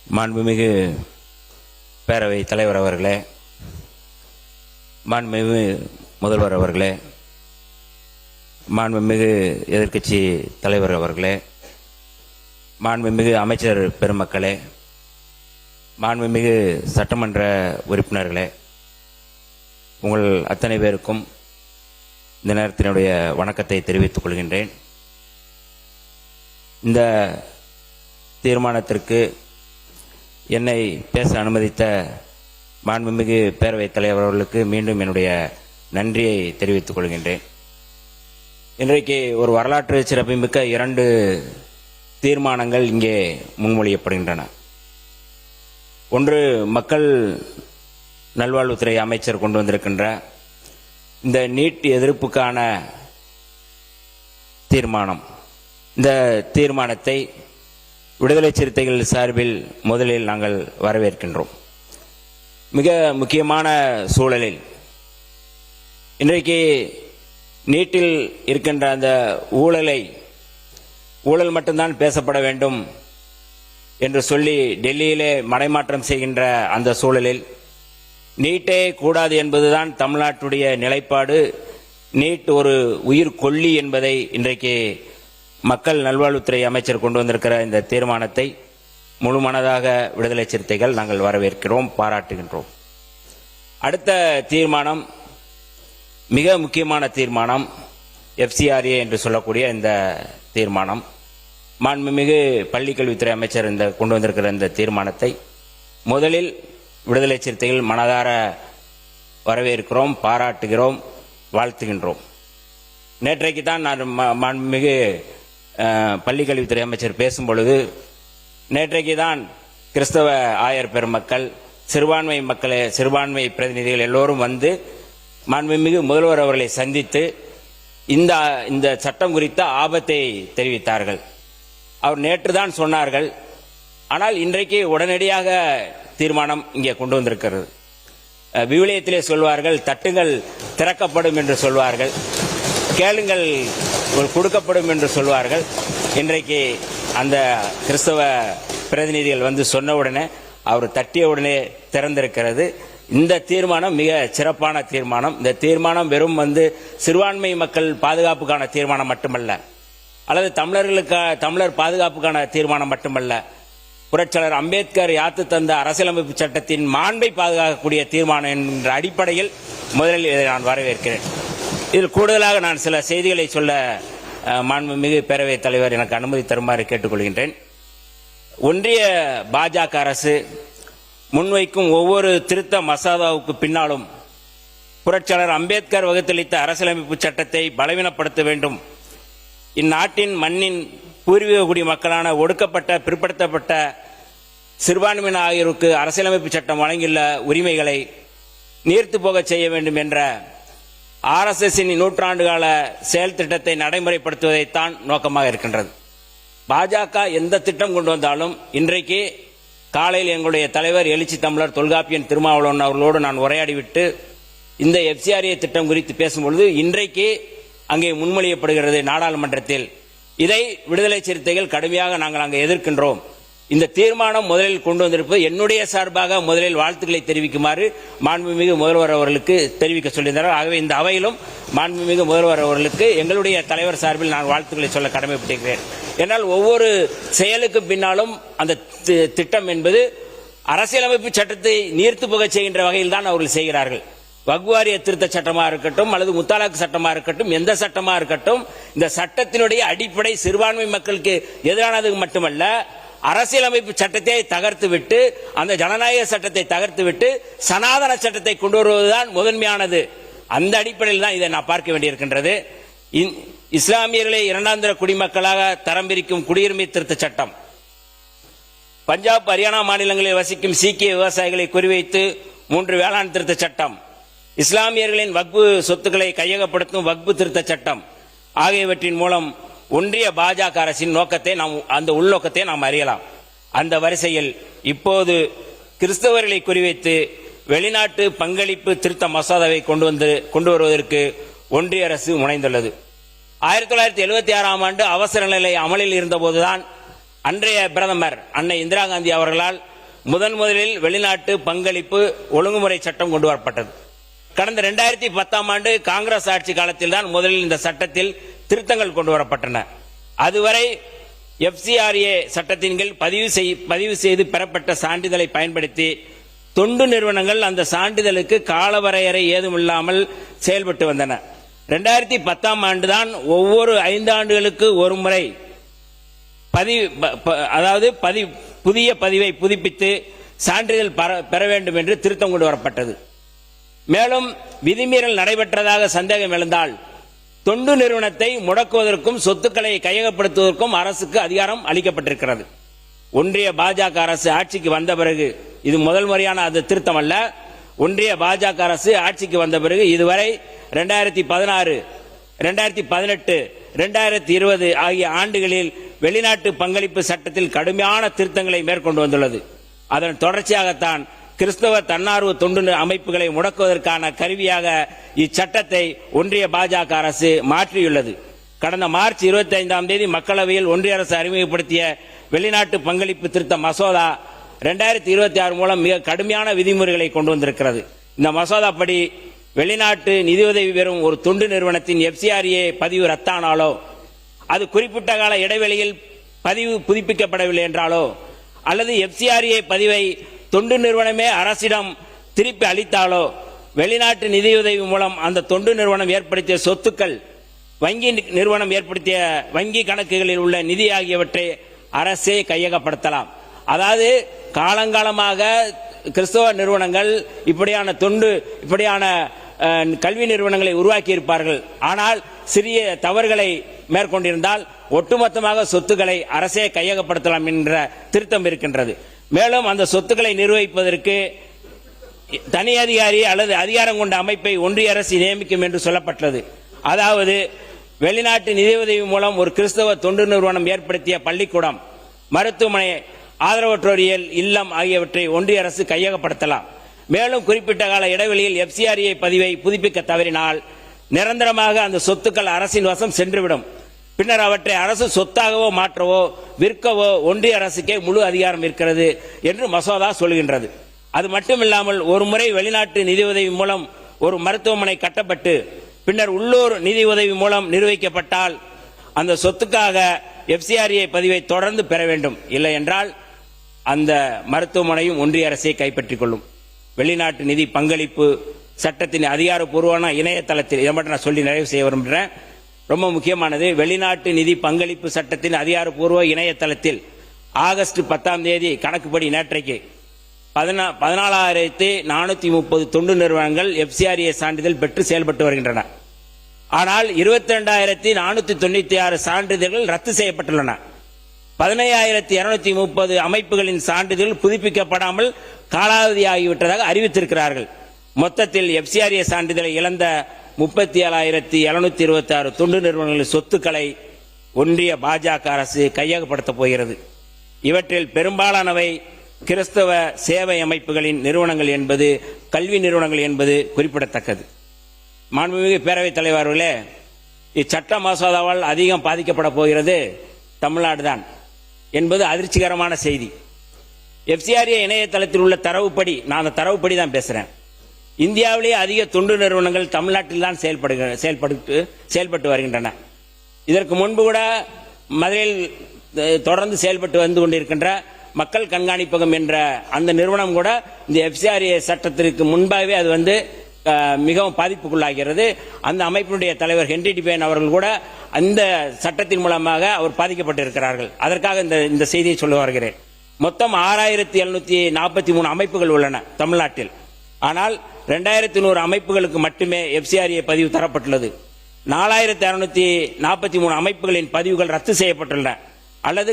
மாண்புமிகு பேரவை தலைவர் அவர்களே, மாண்புமிகு முதல்வர் அவர்களே, மாண்புமிகு எதிர்க்கட்சி தலைவர் அவர்களே, மாண்புமிகு அமைச்சர் பெருமக்களே, மாண்புமிகு சட்டமன்ற உறுப்பினர்களே, உங்கள் அத்தனை பேருக்கும் இந்த நேரத்தினுடைய வணக்கத்தை தெரிவித்துக் கொள்கின்றேன். இந்த தீர்மானத்திற்கு என்னை பேச அனுமதித்த மாண்புமிகு பேரவைத் தலைவர் அவர்களுக்கு மீண்டும் என்னுடைய நன்றியை தெரிவித்துக் கொள்கின்றேன். இன்றைக்கு ஒரு வரலாற்று சிறப்புமிக்க 2 தீர்மானங்கள் இங்கே முன்மொழியப்படுகின்றன. ஒன்று, மக்கள் நல்வாழ்வுத்துறை அமைச்சர் கொண்டு வந்திருக்கின்ற இந்த நீட் எதிர்ப்புக்கான தீர்மானம். இந்த தீர்மானத்தை விடுதலை சிறுத்தைகள் சார்பில் முதலில் நாங்கள் வரவேற்கின்றோம். மிக முக்கியமான சூழலில் இன்றைக்கு நீட்டில் இருக்கின்ற அந்த ஊழல் மட்டும்தான் பேசப்பட வேண்டும் என்று சொல்லி டெல்லியிலே மடைமாற்றம் செய்கின்ற அந்த சூழலில் நீட்டே கூடாது என்பதுதான் தமிழ்நாட்டுடைய நிலைப்பாடு. நீட் ஒரு உயிர் கொல்லி என்பதை இன்றைக்கு மக்கள் நல்வாழ்வுத்துறை அமைச்சர் கொண்டு வந்திருக்கிற இந்த தீர்மானத்தை முழுமனதாக விடுதலை சிறுத்தைகள் நாங்கள் வரவேற்கிறோம், பாராட்டுகின்றோம். அடுத்த தீர்மானம் மிக முக்கியமான தீர்மானம், FCRA என்று சொல்லக்கூடிய இந்த தீர்மானம். மாண்புமிகு பள்ளிக்கல்வித்துறை அமைச்சர் இந்த கொண்டு வந்திருக்கிற இந்த தீர்மானத்தை முதலில் விடுதலை சிறுத்தைகள் மனதார வரவேற்கிறோம், பாராட்டுகிறோம், வாழ்த்துகின்றோம். நேற்றைக்கு தான் நான் மாண்புமிகு பள்ளிக்கல்வித்துறை அமைச்சர் பேசும் பொழுது, நேற்றைக்கு தான் கிறிஸ்தவ ஆயர் பெருமக்கள், சிறுபான்மை பிரதிநிதிகள் எல்லோரும் வந்து மாண்புமிகு முதல்வர் அவர்களை சந்தித்து இந்த சட்டம் குறித்த ஆபத்தை தெரிவித்தார்கள். அவர் நேற்று தான் சொன்னார்கள். ஆனால் இன்றைக்கு உடனடியாக தீர்மானம் இங்கே கொண்டு வந்திருக்கிறது. விவிலியத்திலே சொல்வார்கள், தட்டுங்கள் திறக்கப்படும் என்று சொல்வார்கள், கேளுங்கள் கொடுக்கப்படும் என்று சொல்வார்கள். இன்றைக்கு அந்த கிறிஸ்தவ பிரதிநிதிகள் வந்து சொன்ன உடனே, அவர் தட்டிய உடனே திறந்திருக்கிறது. இந்த தீர்மானம் மிக சிறப்பான தீர்மானம். இந்த தீர்மானம் வெறும் சிறுபான்மை மக்கள் பாதுகாப்புக்கான தீர்மானம் மட்டுமல்ல, அல்லது தமிழர் பாதுகாப்புக்கான தீர்மானம் மட்டுமல்ல, புரட்சியாளர் அம்பேத்கர் யாத்து தந்த அரசியலமைப்பு சட்டத்தின் மாண்பை பாதுகாக்கக்கூடிய தீர்மானம் என்ற அடிப்படையில் முதலில் இதை நான் வரவேற்கிறேன். இதில் கூடுதலாக நான் சில செய்திகளை சொல்ல மாண்புமிகு பேரவைத் தலைவர் எனக்கு அனுமதி தருமாறு கேட்டுக்கொள்கின்றேன். ஒன்றிய பாஜக அரசு முன்வைக்கும் ஒவ்வொரு திருத்த மசோதாவுக்கு பின்னாலும் புரட்சியாளர் அம்பேத்கர் வகுத்தளித்த அரசியலமைப்பு சட்டத்தை பலவீனப்படுத்த வேண்டும், இந்நாட்டின் மண்ணின் பூர்வீக குடி மக்களான ஒடுக்கப்பட்ட பிற்படுத்தப்பட்ட சிறுபான்மையினர் ஆகியோருக்கு அரசியலமைப்பு சட்டம் வழங்கியுள்ள உரிமைகளை நீர்த்து போக செய்ய வேண்டும் என்ற RSSன் 100 கால செயல் திட்டத்தை நடைமுறைப்படுத்துவதைத்தான் நோக்கமாக இருக்கின்றது. பாஜக எந்த திட்டம் கொண்டு வந்தாலும், இன்றைக்கு காலையில் எங்களுடைய தலைவர் எழுச்சி தமிழர் தொல்காப்பியன் திருமாவளவன் அவர்களோடு நான் உரையாடிவிட்டு இந்த FCRA திட்டம் குறித்து பேசும்பொழுது, இன்றைக்கு அங்கே முன்மொழியப்படுகிறது நாடாளுமன்றத்தில். இதை விடுதலை சிறுத்தைகள் கடுமையாக நாங்கள் அங்கே எதிர்க்கின்றோம். இந்த தீர்மானம் முதலில் கொண்டு வந்திருப்பது என்னுடைய சார்பாக முதலில் வாழ்த்துக்களை தெரிவிக்குமாறு மாண்புமிகு முதல்வர் அவர்களுக்கு தெரிவிக்க சொல்லியிருந்தார்கள். ஆகவே இந்த அவையிலும் மாண்புமிகு முதல்வர் அவர்களுக்கு எங்களுடைய தலைவர் சார்பில் நான் வாழ்த்துக்களை சொல்ல கடமைப்பட்டிருக்கிறேன். என்னால் ஒவ்வொரு செயலுக்கு பின்னாலும் அந்த திட்டம் என்பது அரசியலமைப்பு சட்டத்தை நீர்த்து போக செய்கின்ற வகையில் தான் அவர்கள் செய்கிறார்கள். வக்வாரிய திருத்த சட்டமா இருக்கட்டும், அல்லது முத்தாலாக்கு சட்டமா இருக்கட்டும், எந்த சட்டமா இருக்கட்டும், இந்த சட்டத்தினுடைய அடிப்படை சிறுபான்மை மக்களுக்கு எதிரானது மட்டுமல்ல, அரசியலமைப்பு சட்டத்தை தகர்த்துவிட்டு, அந்த ஜனநாயக சட்டத்தை தகர்த்துவிட்டு சனாதன சட்டத்தை கொண்டு வருவதுதான் முதன்மையானது. அந்த அடிப்படையில் தான் இதை நான் பார்க்க வேண்டியிருக்கின்றது. இஸ்லாமியர்களை 2ஆம் தர குடிமக்களாக தரம் பிரிக்கும் குடியுரிமை திருத்த சட்டம், பஞ்சாப் ஹரியானா மாநிலங்களில் வசிக்கும் சீக்கிய விவசாயிகளை குறிவைத்து 3 வேளாண் திருத்த சட்டம், இஸ்லாமியர்களின் வக்பு சொத்துக்களை கையகப்படுத்தும் வக்பு திருத்த சட்டம் ஆகியவற்றின் மூலம் ஒன்றிய பாஜக அரசின் நோக்கத்தை அந்த உள்நோக்கத்தை நாம் அறியலாம். அந்த வரிசையில் இப்போது கிறிஸ்தவர்களை குறிவைத்து வெளிநாட்டு பங்களிப்பு திருத்த மசோதாவை கொண்டு வருவதற்கு ஒன்றிய அரசு முனைந்துள்ளது. 1976ஆம் ஆண்டு அவசர நிலை அமலில் இருந்தபோதுதான் அன்றைய பிரதமர் அன்னை இந்திரா காந்தி அவர்களால் முதலில் வெளிநாட்டு பங்களிப்பு ஒழுங்குமுறை சட்டம் கொண்டு வரப்பட்டது. கடந்த 2010 ஆண்டு காங்கிரஸ் ஆட்சி காலத்தில் தான் முதலில் இந்த சட்டத்தில் திருத்தங்கள் கொண்டு வரப்பட்டன. அதுவரை FCRA சட்டத்தின் கீழ் பதிவு செய்து பெறப்பட்ட சான்றிதழை பயன்படுத்தி தொண்டு நிறுவனங்கள் அந்த சான்றிதழுக்கு காலவரையறை ஏதுமில்லாமல் செயல்பட்டு வந்தன. 2010 ஆண்டு தான் ஒவ்வொரு 5 ஆண்டுகளுக்கு ஒரு முறை புதிய பதிவை புதுப்பித்து சான்றிதழ் பெற வேண்டும் என்று திருத்தம் கொண்டு வரப்பட்டது. மேலும் விதிமீறல் நடைபெற்றதாக சந்தேகம் எழுந்தால் தொண்டு நிறுவனத்தை முடக்குவதற்கும் சொத்துக்களை கையகப்படுத்துவதற்கும் அரசுக்கு அதிகாரம் அளிக்கப்பட்டிருக்கிறது. ஒன்றிய பாஜக அரசு ஆட்சிக்கு வந்த பிறகு, இது முதல் முறையான அது திருத்தம் அல்ல, ஒன்றிய பாஜக அரசு ஆட்சிக்கு வந்த பிறகு இதுவரை 2016, 2018, 2020 ஆகிய ஆண்டுகளில் வெளிநாட்டு பங்களிப்பு சட்டத்தில் கடுமையான திருத்தங்களை மேற்கொண்டு வந்துள்ளது. அதன் தொடர்ச்சியாகத்தான் கிறிஸ்தவ தன்னார்வ தொண்டு அமைப்புகளை முடக்குவதற்கான கருவியாக இச்சட்டத்தை ஒன்றிய பாஜக அரசு மாற்றியுள்ளது. கடந்த மார்ச் 25ஆம் தேதி மக்களவையில் ஒன்றிய அரசு அறிமுகப்படுத்திய வெளிநாட்டு பங்களிப்பு திருத்த மசோதா 2026 மூலம் மிக கடுமையான விதிமுறைகளை கொண்டு வந்திருக்கிறது. இந்த மசோதா படி வெளிநாட்டு நிதியுதவி பெறும் ஒரு தொண்டு நிறுவனத்தின் FCRA பதிவு ரத்தானாலோ, அது குறிப்பிட்ட கால இடைவெளியில் பதிவு புதுப்பிக்கப்படவில்லை என்றாலோ, அல்லது FCRA பதிவை தொண்டு நிறுவனமே அரசிடம் திருப்பி அளித்தாலோ, வெளிநாட்டு நிதியுதவி மூலம் அந்த தொண்டு நிறுவனம் ஏற்படுத்திய சொத்துக்கள், வங்கி நிறுவனம் ஏற்படுத்திய வங்கி கணக்குகளில் உள்ள நிதி ஆகியவற்றை அரசே கையகப்படுத்தலாம். அதாவது காலங்காலமாக கிறிஸ்தவ நிறுவனங்கள் இப்படியான கல்வி நிறுவனங்களை உருவாக்கி இருப்பார்கள். ஆனால் சிறிய தவறுகளை மேற்கொண்டிருந்தால் ஒட்டுமொத்தமாக சொத்துக்களை அரசே கையகப்படுத்தலாம் என்ற திருத்தம் இருக்கின்றது. மேலும் அந்த சொத்துக்களை நிர்வகிப்பதற்கு தனி அதிகாரி அல்லது அதிகாரம் கொண்ட அமைப்பை ஒன்றிய அரசு நியமிக்கும் என்று சொல்லப்பட்டது. அதாவது வெளிநாட்டு நிதியுதவி மூலம் ஒரு கிறிஸ்தவ தொண்டு நிறுவனம் ஏற்படுத்திய பள்ளிக்கூடம், மருத்துவமனை, ஆதரவற்றோர் இல்லம் ஆகியவற்றை ஒன்றிய அரசு கையகப்படுத்தலாம். மேலும் குறிப்பிட்ட கால இடைவெளியில் FCRA பதிவை புதுப்பிக்க தவறினால் நிரந்தரமாக அந்த சொத்துக்கள் அரசின் வசம் சென்றுவிடும். பின்னர் அவற்றை அரசு சொத்தாகவோ மாற்றவோ விற்கவோ ஒன்றிய அரசுக்கே முழு அதிகாரம் இருக்கிறது என்று மசோதா சொல்கின்றது. அது மட்டுமில்லாமல் ஒரு முறை வெளிநாட்டு நிதியுதவி மூலம் ஒரு மருத்துவமனை கட்டப்பட்டு பின்னர் உள்ளூர் நிதி உதவி மூலம் நிர்வகிக்கப்பட்டால் அந்த சொத்துக்காக FCRA பதிவை தொடர்ந்து பெற வேண்டும். இல்லை என்றால் அந்த மருத்துவமனையும் ஒன்றிய அரசை கைப்பற்றிக் கொள்ளும். வெளிநாட்டு நிதி பங்களிப்பு சட்டத்தின் அதிகாரப்பூர்வமான இணையதளத்தில், இதை மட்டும் நான் சொல்லி நிறைவு செய்ய விரும்புகிறேன், ரொம்ப முக்கியமானது. வெளிநாட்டு நிதி பங்களிப்பு சட்டத்தின் அதிகாரப்பூர்வ இணையதளத்தில் ஆகஸ்ட் 10ஆம் தேதி கணக்குப்படி நேற்றைக்கு 14,430 தொண்டு நிறுவனங்கள் FCRA சான்றிதழ் பெற்று செயல்பட்டு வருகின்றன. ஆனால் 22,496 சான்றிதழ்கள் ரத்து செய்யப்பட்டுள்ளன. 15,230 அமைப்புகளின் சான்றிதழ் புதுப்பிக்கப்படாமல் காலாவதியாகிவிட்டதாக அறிவித்திருக்கிறார்கள். மொத்தத்தில் FCRA சான்றிதழை இழந்த 37,726 தொண்டு நிறுவனங்களின் சொத்துக்களை ஒன்றிய பாஜக அரசு கையகப்படுத்தப் போகிறது. இவற்றில் பெரும்பாலானவை கிறிஸ்தவ சேவை அமைப்புகளின் நிறுவனங்கள் என்பது, கல்வி நிறுவனங்கள் என்பது குறிப்பிடத்தக்கது. மாண்புமிகு பேரவைத் தலைவர் அவர்களே, இச்சட்ட மசோதாவால் அதிகம் பாதிக்கப்பட போகிறது தமிழ்நாடு தான் என்பது அதிர்ச்சிகரமான செய்தி. FCRA இணையதளத்தில் உள்ள தரவுப்படி, நான் அந்த தரவுப்படி தான் பேசுறேன், இந்தியாவிலேயே அதிக தொண்டு நிறுவனங்கள் தமிழ்நாட்டில் தான் செயல்பட்டு வருகின்றன. இதற்கு முன்பு கூட மதுரையில் தொடர்ந்து செயல்பட்டு வந்து கொண்டிருக்கின்ற மக்கள் கண்காணிப்பகம் என்ற அந்த நிறுவனம் கூட இந்த FCRA சட்டத்திற்கு முன்பாகவே அது மிகவும் பாதிப்புக்குள்ளாகிறது. அந்த அமைப்பினுடைய தலைவர் ஹென்றி டிபேன் அவர்கள் கூட அந்த சட்டத்தின் மூலமாக அவர் பாதிக்கப்பட்டிருக்கிறார்கள். அதற்காக இந்த செய்தியை சொல்ல வருகிறேன். மொத்தம் 6,743 அமைப்புகள் உள்ளன தமிழ்நாட்டில். ஆனால் 2,100 அமைப்புகளுக்கு மட்டுமே FCRA பதிவு தரப்பட்டுள்ளது. 4,643 அமைப்புகளின் பதிவுகள் ரத்து செய்யப்பட்டுள்ளன அல்லது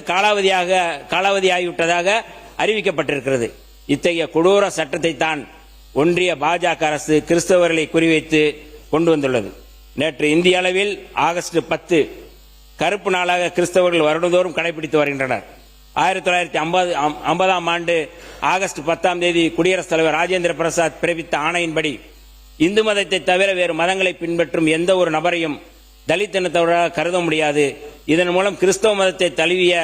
காலாவதியாகிவிட்டதாக அறிவிக்கப்பட்டிருக்கிறது. இத்தகைய கொடூர சட்டத்தை தான் ஒன்றிய பாஜக அரசு கிறிஸ்தவர்களை குறிவைத்து கொண்டு வந்துள்ளது. நேற்று இந்திய அளவில் ஆகஸ்ட் 10 கருப்பு நாளாக கிறிஸ்தவர்கள் வருடந்தோறும் கடைபிடித்து வருகின்றனர். 1950ஆம் ஆண்டு ஆகஸ்ட் 10ஆம் தேதி குடியரசுத் தலைவர் ராஜேந்திர பிரசாத் பிறப்பித்த ஆணையின்படி இந்து மதத்தை தவிர வேறு மதங்களை பின்பற்றும் எந்த ஒரு நபரையும் தலித் இனத்தவராக கருத முடியாது. இதன் மூலம் கிறிஸ்தவ மதத்தை தழுவிய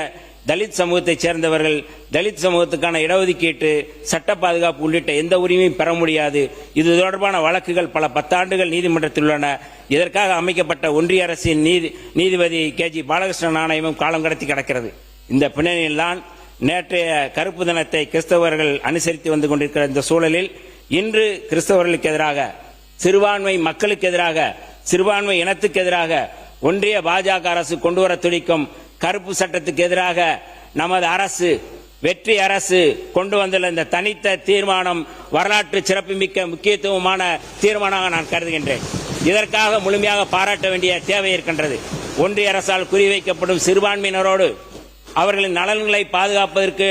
தலித் சமூகத்தைச் சேர்ந்தவர்கள் தலித் சமூகத்துக்கான இடஒதுக்கீட்டு சட்ட பாதுகாப்பு உள்ளிட்ட எந்த உரிமையும் பெற முடியாது. இது தொடர்பான வழக்குகள் பல 10 ஆண்டுகள் நீதிமன்றத்தில் உள்ளன. இதற்காக அமைக்கப்பட்ட ஒன்றிய அரசின் நீதிபதி KG பாலகிருஷ்ணன் ஆணையமும் காலம் கடத்தி கிடக்கிறது. இந்த பின்னணியில்தான் நேற்றைய கருப்பு தினத்தை கிறிஸ்தவர்கள் அனுசரித்து வந்து கொண்டிருக்கிற இந்த சூழலில் இன்று கிறிஸ்தவர்களுக்கு எதிராக, சிறுபான்மை மக்களுக்கு எதிராக, சிறுபான்மை இனத்துக்கு எதிராக ஒன்றிய பாஜக அரசு கொண்டு வர துடிக்கும் கருப்பு சட்டத்துக்கு எதிராக நமது அரசு, வெற்றி அரசு கொண்டு வந்துள்ள இந்த தனித்த தீர்மானம் வரலாற்று சிறப்புமிக்க முக்கியத்துவமான தீர்மானமாக நான் கருதுகின்றேன். இதற்காக முழுமையாக பாராட்ட வேண்டிய தேவை இருக்கின்றது. ஒன்றிய அரசால் குறிவைக்கப்படும் சிறுபான்மையினரோடு அவர்களின் நலன்களை பாதுகாப்பதற்கு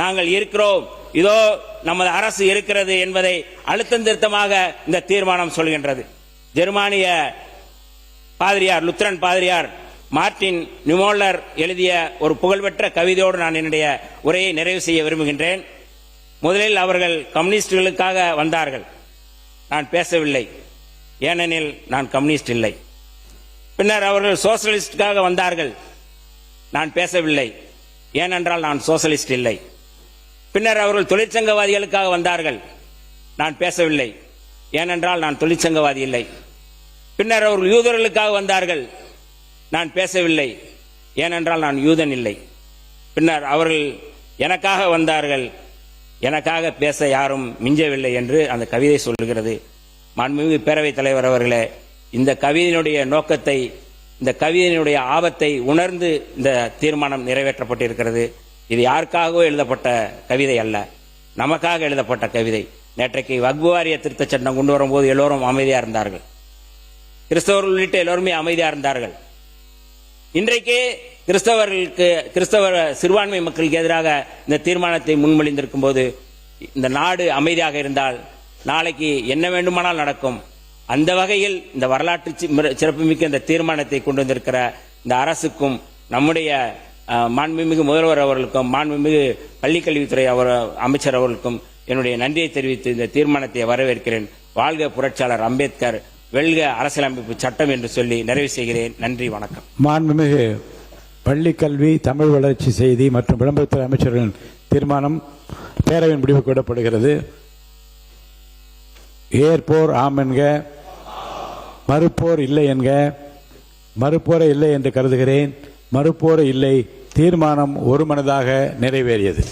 நாங்கள் இருக்கிறோம், இதோ நமது அரசு இருக்கிறது என்பதை அழுத்தம் திருத்தமாக இந்த தீர்மானம் சொல்கின்றது. ஜெர்மானிய பாதிரியார், லுத்தரன் பாதிரியார் மார்டின் நியூமோல்லர் எழுதிய ஒரு புகழ்பெற்ற கவிதையோடு நான் என்னுடைய உரையை நிறைவு செய்ய விரும்புகின்றேன். முதலில் அவர்கள் கம்யூனிஸ்டுகளுக்காக வந்தார்கள், நான் பேசவில்லை, ஏனெனில் நான் கம்யூனிஸ்ட் இல்லை. பின்னர் அவர்கள் சோசலிஸ்டுக்காக வந்தார்கள், நான் பேசவில்லை, ஏனென்றால் நான் சோசலிஸ்ட் இல்லை. பின்னர் அவர்கள் தொழிற்சங்கவாதிகளுக்காக வந்தார்கள், நான் பேசவில்லை, ஏனென்றால் நான் தொழிற்சங்கவாதி இல்லை. பின்னர் அவர்கள் யூதர்களுக்காக வந்தார்கள், நான் பேசவில்லை, ஏனென்றால் நான் யூதன் இல்லை. பின்னர் அவர்கள் எனக்காக வந்தார்கள், எனக்காக பேச யாரும் மிஞ்சவில்லை என்று அந்த கவிதை சொல்லுகிறது. மாண்புமிகு பேரவைத் தலைவர் அவர்களே, இந்த கவிதையினுடைய நோக்கத்தை, இந்த கவிதையினுடைய ஆபத்தை உணர்ந்து இந்த தீர்மானம் நிறைவேற்றப்பட்டிருக்கிறது. இது யாருக்காகவோ எழுதப்பட்ட கவிதை அல்ல, நமக்காக எழுதப்பட்ட கவிதை. நேற்றைக்கு வக்ஃப் வாரிய திருத்த சட்டம் கொண்டு வரும்போது எல்லோரும் அமைதியா இருந்தார்கள், கிறிஸ்தவர்கள் உள்ளிட்ட எல்லோருமே அமைதியா இருந்தார்கள். இன்றைக்கு கிறிஸ்தவ சிறுபான்மை மக்களுக்கு எதிராக இந்த தீர்மானத்தை முன்மொழிந்திருக்கும் போது இந்த நாடு அமைதியாக இருந்தால் நாளைக்கு என்ன வேண்டுமானால் நடக்கும். அந்த வகையில் இந்த வரலாற்று சிறப்புமிக்க இந்த தீர்மானத்தை கொண்டு வந்திருக்கிற இந்த அரசுக்கும், நம்முடைய மாண்புமிகு முதல்வர் அவர்களுக்கும், மாண்புமிகு பள்ளிக்கல்வித்துறை அமைச்சர் அவர்களுக்கும் என்னுடைய நன்றியை தெரிவித்து இந்த தீர்மானத்தை வரவேற்கிறேன். வாழ்க புரட்சியாளர் அம்பேத்கர், வெல்க அரசியலமைப்பு சட்டம் என்று சொல்லி நிறைவு செய்கிறேன். நன்றி, வணக்கம். மாண்புமிகு பள்ளிக்கல்வி, தமிழ் வளர்ச்சி, செய்தி மற்றும் விளம்பரத்துறை அமைச்சர்களின் தீர்மானம் பேரவையின் முடிவுக்கு விடப்படுகிறது. ஏற்போர் ஆம் என்க, மறுப்போர் இல்லை என்க. மறுப்போரை இல்லை என்று கருதுகிறேன். மறுப்போரை இல்லை. தீர்மானம் ஒருமனதாக நிறைவேறியது.